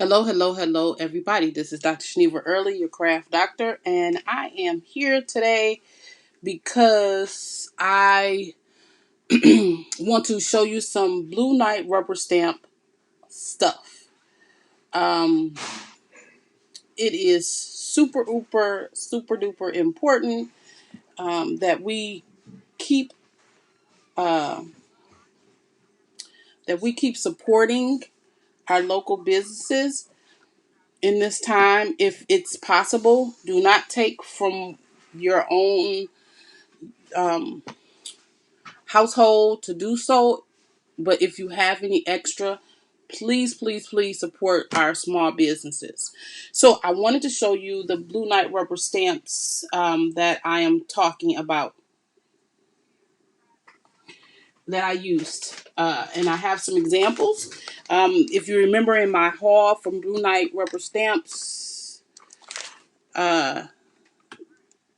Hello, hello, hello, everybody. This is Dr. Shaniva Early, your craft doctor, and I am here today because I want to show you some Blue Knight rubber stamp stuff. Um, it is super duper important that we keep uh, supporting our local businesses in this time. If it's possible, do not take from your own um, household to do so. But if you have any extra, please support our small businesses. So I wanted to show you the Blue Knight rubber stamps that I am talking about, that I used. And I have some examples. If you remember in my haul from Blue Knight rubber stamps, uh,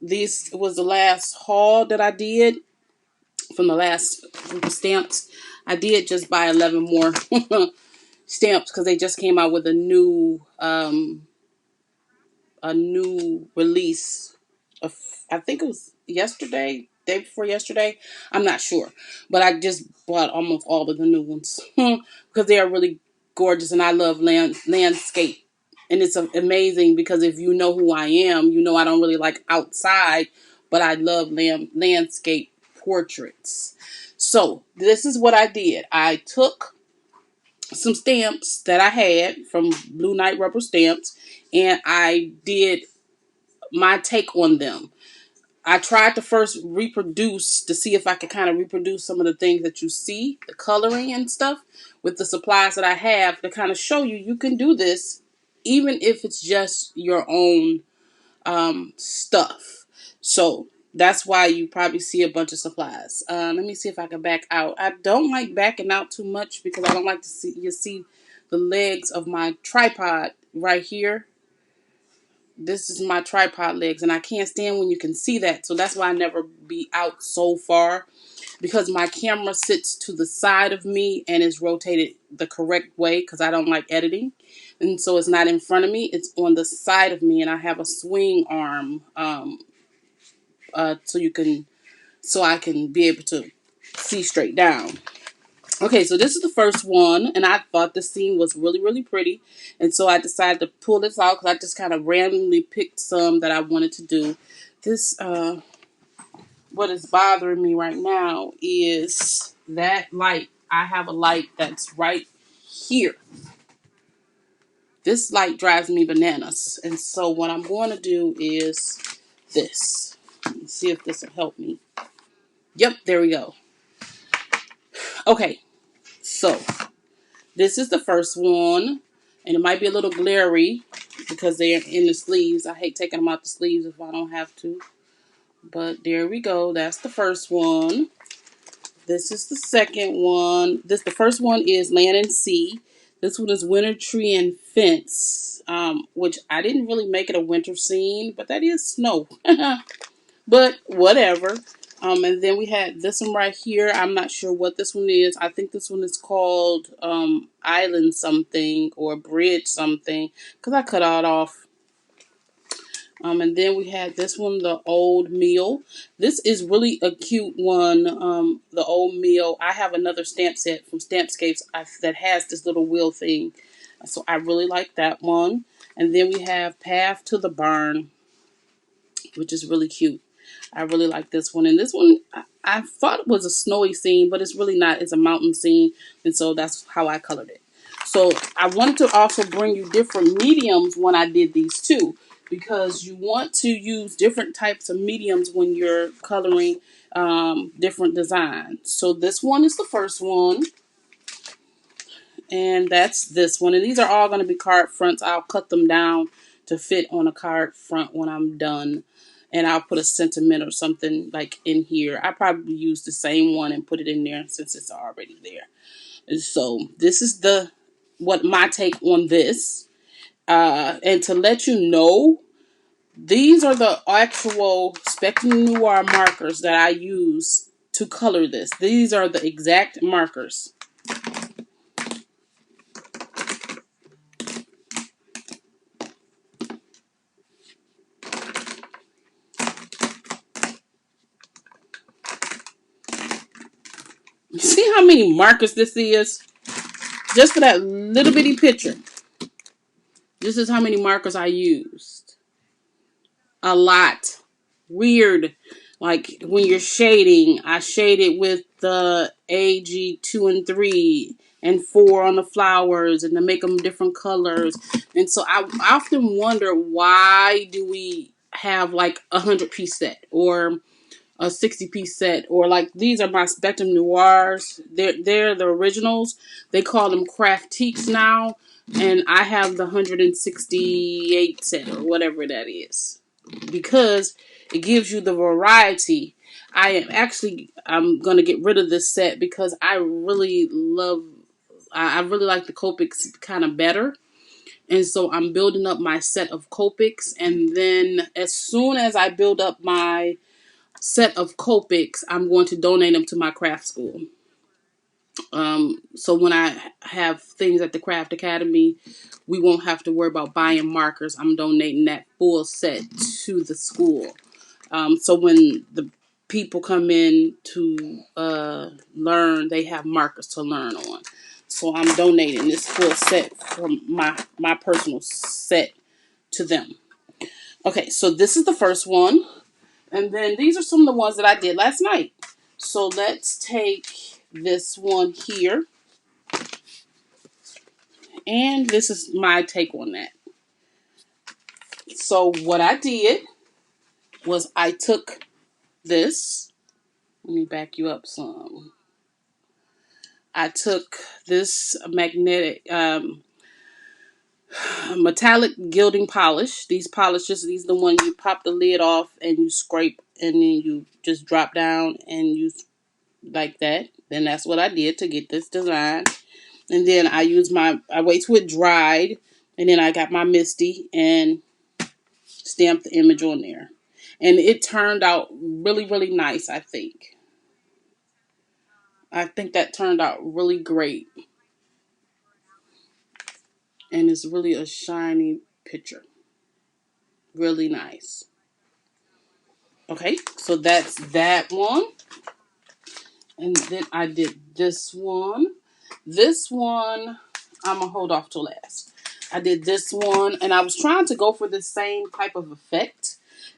this was the last haul that I did from the last group of stamps. I did just buy 11 more stamps because they just came out with a new release of, I think it was yesterday, day before yesterday. I'm not sure, but I just bought almost all of the new ones because they are really gorgeous, and I love landscape. And it's amazing because if you know who I am, you know I don't really like outside, but I love landscape portraits. So this is what I did. I took some stamps that I had from Blue Knight rubber stamps, and I did my take on them. I tried to first reproduce to see if I could kind of reproduce some of the things that you see, the coloring and stuff, with the supplies that I have to kind of show you you can do this even if it's just your own stuff. So that's why you probably see a bunch of supplies. Let me see if I can back out. I don't like backing out too much because I don't like to see the legs of my tripod right here. This is my tripod legs, and I can't stand when you can see that. So that's why I never be out so far, because my camera sits to the side of me and is rotated the correct way because I don't like editing. And so it's not in front of me, it's on the side of me, and I have a swing arm so I can be able to see straight down. Okay, so this is the first one, and I thought this scene was really pretty, and so I decided to pull this out because I just kind of randomly picked some that I wanted to do. This, what is bothering me right now is that light. I have a light that's right here. This light drives me bananas, and so what I'm going to do is this. Let's see if this will help me. Yep, there we go. Okay, so this is the first one, and it might be a little glary because they're in the sleeves. I hate taking them out the sleeves if I don't have to. But there we go. That's the first one. This is the second one. The first one is Land and Sea. This one is Winter Tree and Fence, which I didn't really make it a winter scene, but that is snow. But whatever. And then we had this one right here. I'm not sure what this one is. I think this one is called Island something or Bridge something, because I cut it off. And then we had this one, the Old Meal. This is really a cute one, the Old Meal. I have another stamp set from Stampscapes that has this little wheel thing. So I really like that one. And then we have Path to the Barn, which is really cute. I really like this one. And this one, I thought it was a snowy scene, but it's really not. It's a mountain scene. And so that's how I colored it. So I wanted to also bring you different mediums when I did these too, because you want to use different types of mediums when you're coloring different designs. So this one is the first one. And that's this one. And these are all going to be card fronts. I'll cut them down to fit on a card front when I'm done. And I'll put a sentiment or something like in here. I probably use the same one and put it in there since it's already there. And so this is what my take on this. And to let you know, these are the actual Spectrum Noir markers that I use to color this. These are the exact markers. You see how many markers this is? Just for that little bitty picture. This is how many markers I used. A lot. Weird. Like when you're shading, I shaded with the AG2 and 3 and 4 on the flowers and to make them different colors. And so I often wonder, why do we have like 100-piece set or a 60-piece set, or like these are my Spectrum Noirs. They're the originals. They call them Craftiques now, and I have the 168 set or whatever that is, because it gives you the variety. I'm gonna get rid of this set because I really love. I really like the Copics kind of better. And so I'm building up my set of Copics, and then as soon as I build up my set of Copics, I'm going to donate them to my craft school. So when I have things at the Craft Academy, we won't have to worry about buying markers. I'm donating that full set to the school. So when the people come in to learn, they have markers to learn on. So I'm donating this full set from my personal set to them. Okay, so this is the first one. And then these are some of the ones that I did last night. So let's take this one here. And this is my take on that. So what I did was I took this. Let me back you up some. I took this magnetic metallic gilding polish. These polishes, these are the ones you pop the lid off and you scrape and then you just drop down and you like that. Then that's what I did to get this design. And then I wait till it dried, and then I got my Misty and stamped the image on there. And it turned out really, really nice, I think. I think that turned out really great. And it's really a shiny picture. Really nice. Okay, so that's that one. And then I did this one. This one, I'm going to hold off till last. I did this one, and I was trying to go for the same type of effect.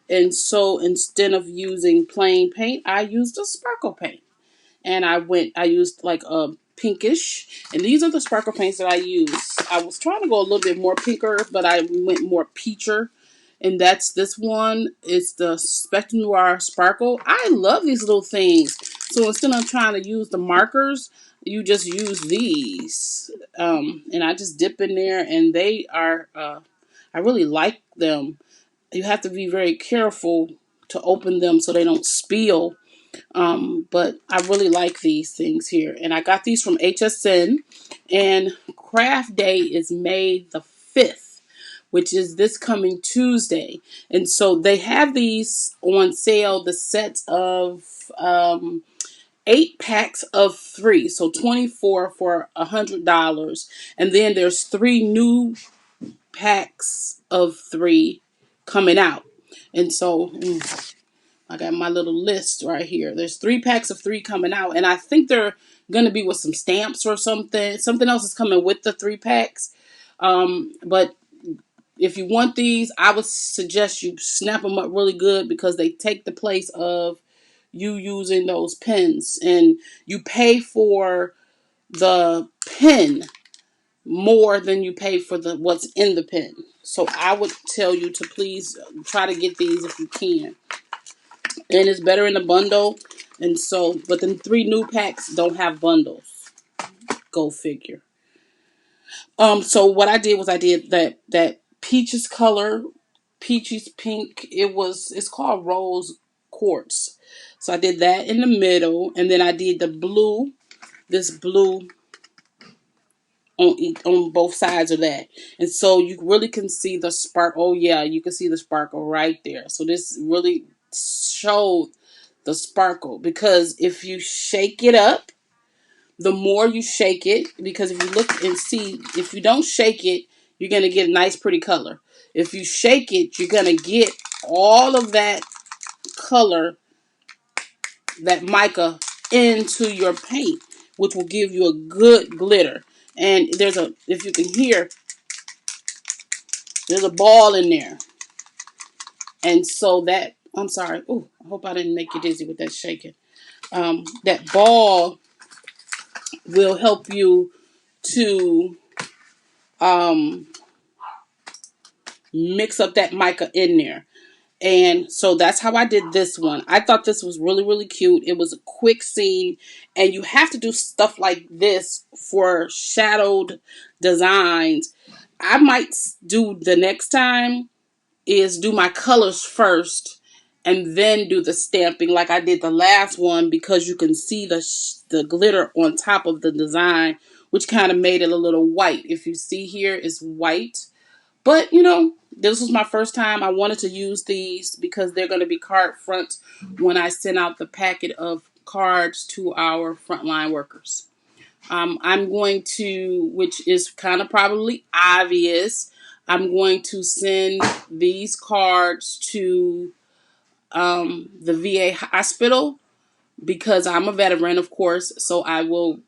And so instead of using plain paint, I used a sparkle paint. And I used like a pinkish. And these are the sparkle paints that I used. I was trying to go a little bit more pinker, but I went more peacher. And that's this one. It's the Spectrum Noir Sparkle. I love these little things. So instead of trying to use the markers, you just use these. And I just dip in there, and they are, I really like them. You have to be very careful to open them so they don't spill. But I really like these things here. And I got these from HSN. And Craft Day is May the 5th, which is this coming Tuesday. And so they have these on sale, the sets of 8 packs of 3. So 24 for $100. And then there's 3 new packs of 3 coming out. And so I got my little list right here. There's 3 packs of 3 coming out, and I think they're gonna be with some stamps or something. Something else is coming with the 3 packs. But if you want these, I would suggest you snap them up really good, because they take the place of you using those pens, and you pay for the pen more than you pay for the what's in the pen. So I would tell you to please try to get these if you can. And it's better in a bundle. And so, but the 3 new packs don't have bundles. Go figure. So what I did was I did that peaches color, peaches pink. It's called rose quartz. So I did that in the middle, and then I did the blue, this blue on both sides of that. And so you really can see the spark. Oh yeah, you can see the sparkle right there. So this really showed the sparkle, because if you shake it up, the more you shake it, because if you look and see, if you don't shake it, you're going to get a nice pretty color. If you shake it, you're going to get all of that color, that mica, into your paint. which will give you a good glitter. And there's a, if you can hear, there's a ball in there. And so that, I'm sorry. Oh, I hope I didn't make you dizzy with that shaking. That ball will help you to um, mix up that mica in there. And so that's how I did this one. I thought this was really, really cute. It was a quick scene. And you have to do stuff like this for shadowed designs. I might do the next time is do my colors first and then do the stamping like I did the last one, because you can see the glitter on top of the design, which kind of made it a little white. If you see here, it's white. But, you know, this was my first time. I wanted to use these because they're going to be card fronts when I send out the packet of cards to our frontline workers. I'm going to, which is kind of probably obvious, I'm going to send these cards to the VA hospital because I'm a veteran, of course. So I will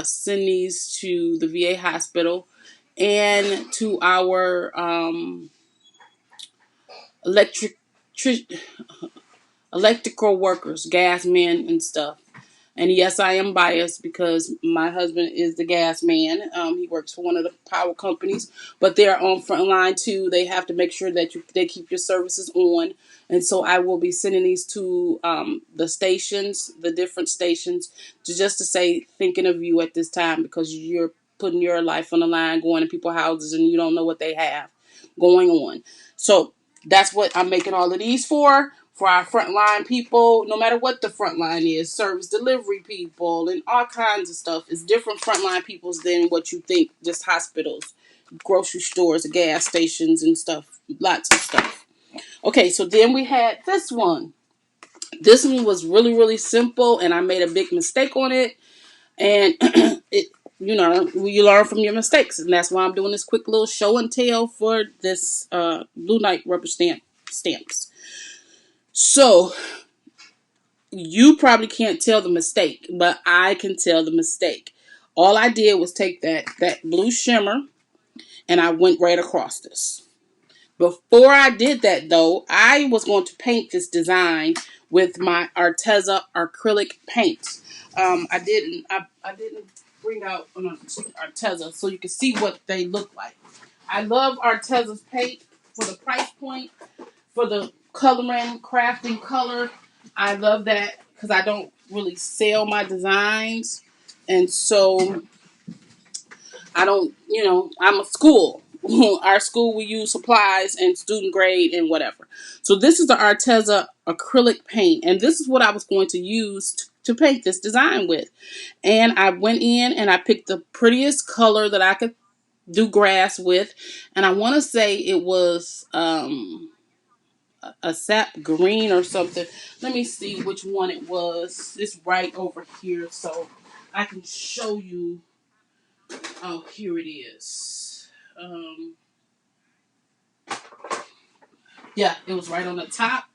send these to the VA hospital and to our electrical workers, gas men and stuff. And yes, I am biased because my husband is the gas man. He works for one of the power companies, but they're on front line too. They have to make sure that they keep your services on. And so I will be sending these to the stations, the different stations, just to say thinking of you at this time, because you're putting your life on the line, going to people's houses, and you don't know what they have going on. So that's what I'm making all of these for our frontline people, no matter what the frontline is, service delivery people and all kinds of stuff. It's different frontline peoples than what you think, just hospitals, grocery stores, gas stations and stuff, lots of stuff. Okay, so then we had this one. This one was really, really simple, and I made a big mistake on it. And it, you know, you learn from your mistakes, and that's why I'm doing this quick little show and tell for this Blue Knight rubber stamps. So you probably can't tell the mistake, but I can tell the mistake. All I did was take that blue shimmer and I went right across this. Before I did that though, I was going to paint this design with my Arteza acrylic paint. I didn't bring out Arteza so you can see what they look like. I love Arteza's paint for the price point, for the coloring, crafting color. I love that because I don't really sell my designs. And so I don't, I'm a school. Our school, we use supplies and student grade and whatever. So this is the Arteza acrylic paint. And this is what I was going to use to paint this design with. And I went in and I picked the prettiest color that I could do grass with. And I want to say it was a sap green or something. Let me see which one it was. It's right over here so I can show you. Oh, here it is. Yeah, it was right on the top.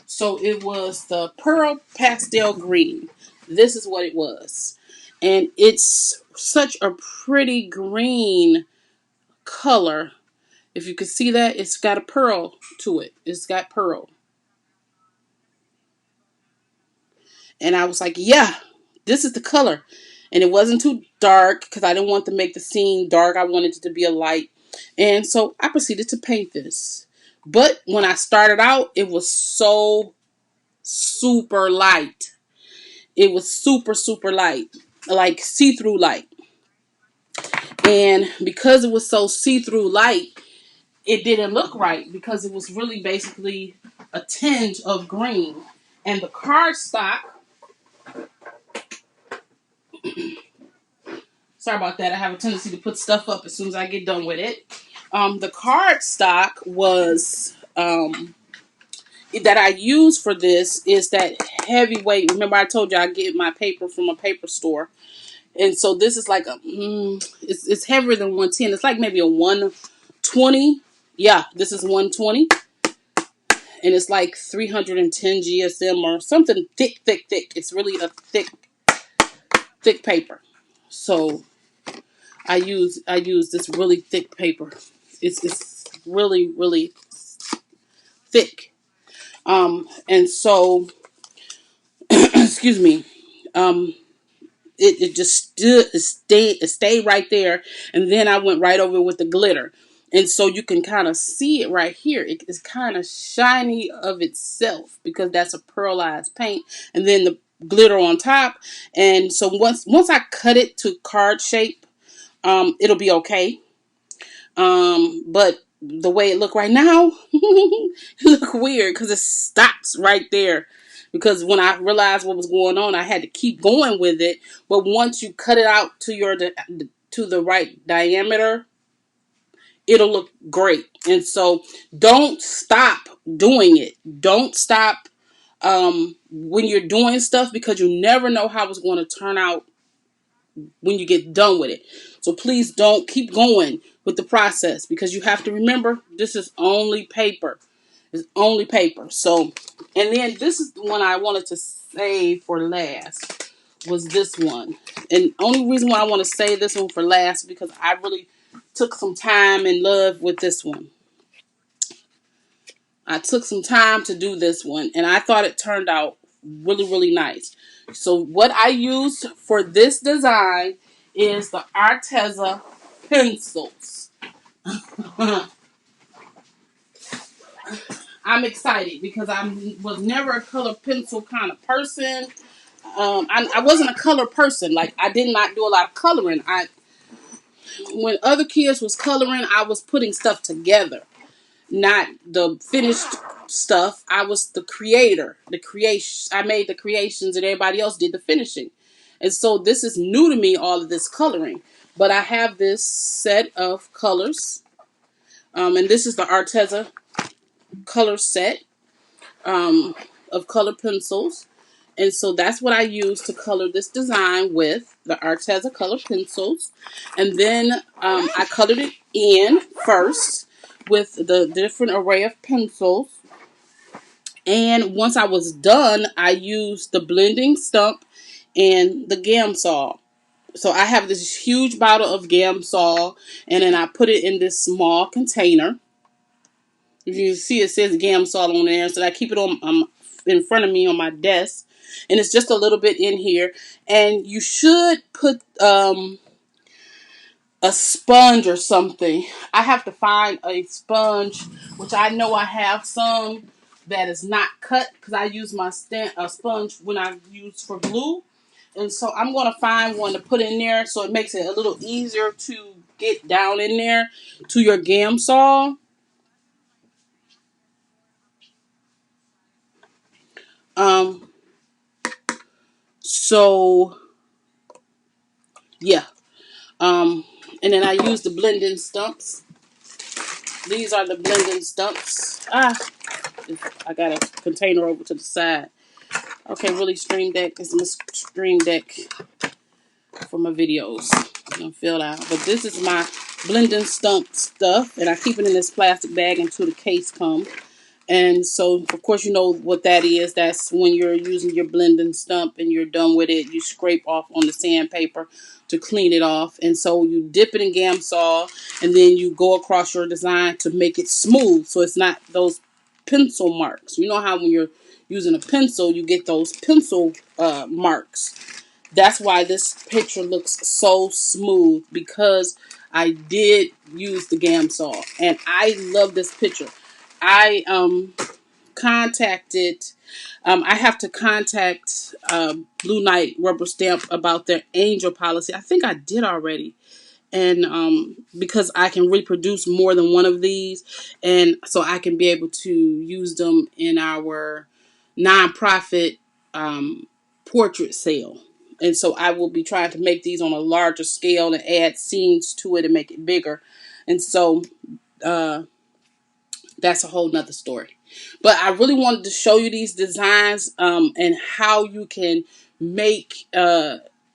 So it was the pearl pastel green. This is what it was. And it's such a pretty green color. If you can see that, it's got a pearl to it. It's got pearl. And I was like, yeah, this is the color. And it wasn't too dark because I didn't want to make the scene dark. I wanted it to be a light. And so I proceeded to paint this. But when I started out, it was so super light. It was super, super light. Like see-through light. And because it was so see-through light, it didn't look right because it was really basically a tinge of green. And the cardstock, sorry about that. I have a tendency to put stuff up as soon as I get done with it. The cardstock was that I use for this is that heavyweight. Remember, I told you I get my paper from a paper store, and so this is like it's heavier than 110. It's like maybe a 120. Yeah, this is 120, and it's like 310 GSM or something thick, thick, thick. It's really a thick paper. So I use this really thick paper. It's really really thick. And so excuse me. Um, it just it stayed right there, and then I went right over with the glitter, and so you can kind of see it right here. It is kind of shiny of itself because that's a pearlized paint, and then the glitter on top. And so once I cut it to card shape, it'll be okay. But the way it look right now, it look weird because it stops right there. Because when I realized what was going on, I had to keep going with it. But once you cut it out to to the right diameter, it'll look great. And so don't stop doing it. Don't stop when you're doing stuff, because you never know how it's going to turn out when you get done with it. So please don't keep going with the process, because you have to remember this is only paper. It's only paper. So, and then this is the one I wanted to save for last, was this one. And only reason why I want to save this one for last is because I really took some time and love with this one. I took some time to do this one, and I thought it turned out really, really nice. So what I used for this design is the Arteza pencils. I'm excited because I was never a color pencil kind of person. I wasn't a color person. Like, I did not do a lot of coloring. When other kids was coloring, I was putting stuff together, not the finished stuff. I was the creator. The creation. I made the creations, and everybody else did the finishing. And so this is new to me, all of this coloring. But I have this set of colors, and this is the Arteza color set of color pencils. And so that's what I use to color this design with, the Arteza color pencils. And then I colored it in first with the different array of pencils. And once I was done, I used the blending stump and the Gamsol. So I have this huge bottle of Gamsol, and then I put it in this small container. If you see, it says Gamsol on there, so I keep it on in front of me on my desk, and it's just a little bit in here. And you should put a sponge or something. I have to find a sponge, which I know I have some that is not cut, because I use my sponge when I use for glue. And so I'm going to find one to put in there so it makes it a little easier to get down in there to your Gamsol. Um, so yeah. Um, and then I use the blending stumps. These are the blending stumps. I got a container over to the side. Okay, really, Stream Deck. This is my Stream Deck for my videos. I'm gonna fill out. But this is my blending stump stuff, and I keep it in this plastic bag until the case comes. And so, of course, you know what that is. That's when you're using your blending stump and you're done with it, you scrape off on the sandpaper to clean it off. And so you dip it in Gamsol, and then you go across your design to make it smooth, so it's not those pencil marks. You know how when you're using a pencil, you get those pencil marks. That's why this picture looks so smooth, because I did use the Gamsol, and I love this picture. I contacted. I have to contact Blue Knight Rubber Stamp about their angel policy. I think I did already, and because I can reproduce more than one of these, and so I can be able to use them in our nonprofit portrait sale. And so I will be trying to make these on a larger scale and add scenes to it and make it bigger. And so that's a whole nother story. But I really wanted to show you these designs and how you can make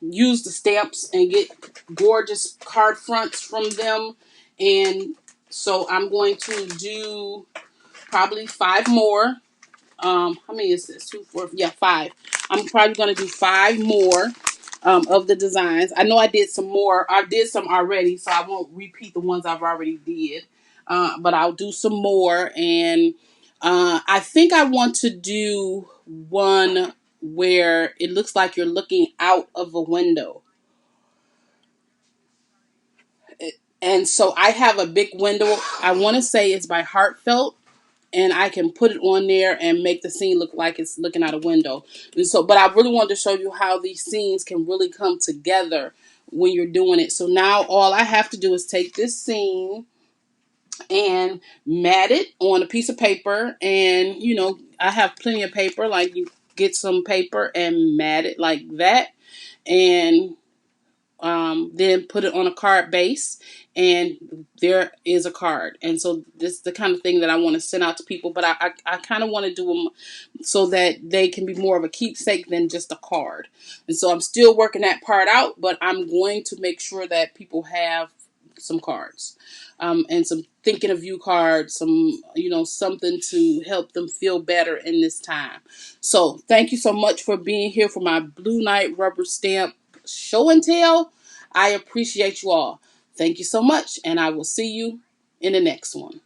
use the stamps and get gorgeous card fronts from them. And so I'm going to do probably 5 more. How many is this? 2, 4, yeah, 5. I'm probably going to do 5 more of the designs. I know I did some more. I did some already, so I won't repeat the ones I've already did. But I'll do some more, and I think I want to do one where it looks like you're looking out of a window. And so I have a big window. I want to say it's by Heartfelt, and I can put it on there and make the scene look like it's looking out a window. And so, but I really wanted to show you how these scenes can really come together when you're doing it. So now all I have to do is take this scene and mat it on a piece of paper, and I have plenty of paper. Like, you get some paper and mat it like that, and then put it on a card base, and there is a card. And so this is the kind of thing that I want to send out to people, but I kind of want to do them so that they can be more of a keepsake than just a card. And so I'm still working that part out, but I'm going to make sure that people have some cards, and some thinking of you cards, some, something to help them feel better in this time. So thank you so much for being here for my Blue Night rubber stamp show and tell. I appreciate you all. Thank you so much, and I will see you in the next one.